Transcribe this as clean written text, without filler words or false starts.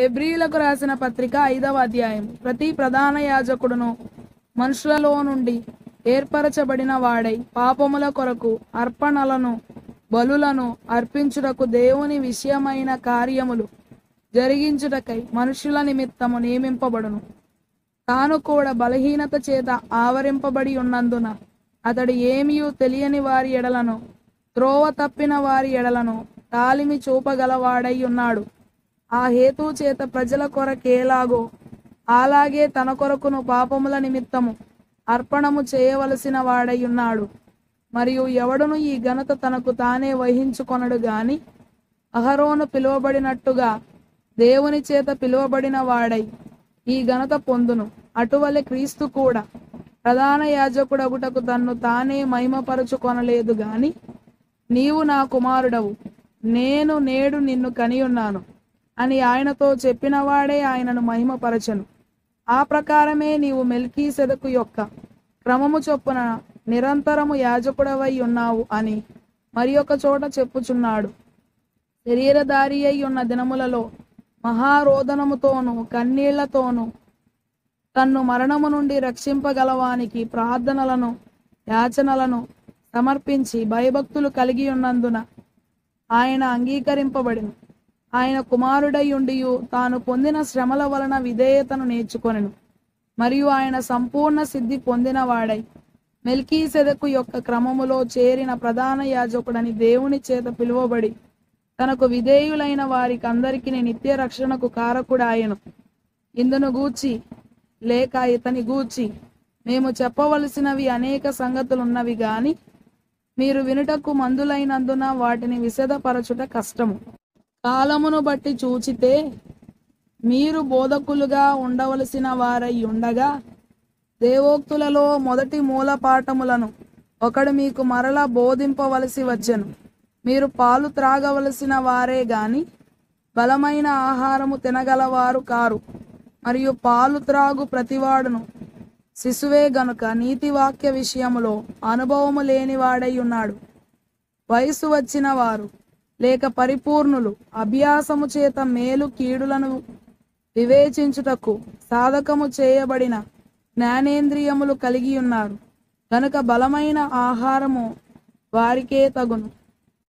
హెబ్రీయులకు రాసిన పత్రిక 5వ అధ్యాయం. ప్రతి ప్రధాన యాజకుడును మనుషులలో నుండి ఏర్పరచబడిన వాడై పాపముల కొరకు అర్పణలను బలులను అర్పించుటకు దేవుని విషయమైన కార్యములు జరిగించుటకై మనుషుల నిమిత్తము నియమింపబడును. తాను కూడా బలహీనత చేత ఆవరింపబడి ఉన్నందున అతడు ఏమీయూ తెలియని వారి ఎడలను త్రోవ తప్పిన వారి ఎడలను తాలిమి చూపగలవాడై ఉన్నాడు. ఆ హేతు చేత ప్రజల కొరకేలాగో అలాగే తన కొరకును పాపముల నిమిత్తము అర్పణము చేయవలసిన వాడై ఉన్నాడు. మరియు ఎవడును ఈ ఘనత తనకు తానే వహించుకొనడు గాని అహరోను పిలువబడినట్టుగా దేవుని చేత పిలువబడిన వాడై ఈ ఘనత పొందును. అటువలే క్రీస్తు కూడా ప్రధాన యాజకుడగుటకు తన్ను తానే మహిమపరచుకొనలేదు గాని, నీవు నా కుమారుడవు, నేను నేడు నిన్ను కనియున్నాను అని ఆయనతో చెప్పినవాడే ఆయనను మహిమపరచను. ఆ ప్రకారమే నీవు మెల్కీసెదకు యొక్క క్రమము చొప్పున నిరంతరము యాజకుడవై ఉన్నావు అని మరి ఒక చోట చెప్పుచున్నాడు. శరీరధారి అయి ఉన్న దినములలో మహారోదనముతోనూ కన్నీళ్లతోనూ తన్ను మరణము నుండి రక్షింపగలవానికి ప్రార్థనలను యాచనలను సమర్పించి భయభక్తులు కలిగి ఉన్నందున ఆయన అంగీకరింపబడిను. ఆయన కుమారుడై ఉండియు తాను పొందిన శ్రమల వలన విధేయతను నేర్చుకొనెను. మరియు ఆయన సంపూర్ణ సిద్ధి పొందిన వాడై మెల్కీసెదకు యొక్క క్రమములో చేరిన ప్రధాన యాజకుడని దేవుని చేత పిలువబడి తనకు విధేయులైన వారికి అందరికీ నిత్య రక్షణకు కారకుడాయను. ఇందును గూర్చి లేక ఇతని గూర్చి మేము చెప్పవలసినవి అనేక సంగతులున్నవి గాని మీరు వినుటకు మందులైనందున వాటిని విశదపరచుట కష్టము. కాలమును బట్టి చూచితే మీరు బోధకులుగా ఉండవలసిన వారై ఉండగా దేవోక్తులలో మొదటి మూలపాఠములను ఒకడు మీకు మరలా బోధింపవలసి వచ్చెను. మీరు పాలు త్రాగవలసిన వారే గాని బలమైన ఆహారము తినగలవారు కారు. మరియు పాలు త్రాగు ప్రతివాడును శిశువే గనుక నీతివాక్య విషయములో అనుభవము లేనివాడై ఉన్నాడు. వయసు వచ్చిన వారు లేక పరిపూర్ణులు అభ్యాసము చేత మేలు కీడులను వివేచించుటకు సాధకము చేయబడిన జ్ఞానేంద్రియములు కలిగి ఉన్నారు. కనుక బలమైన ఆహారము వారికే తగును.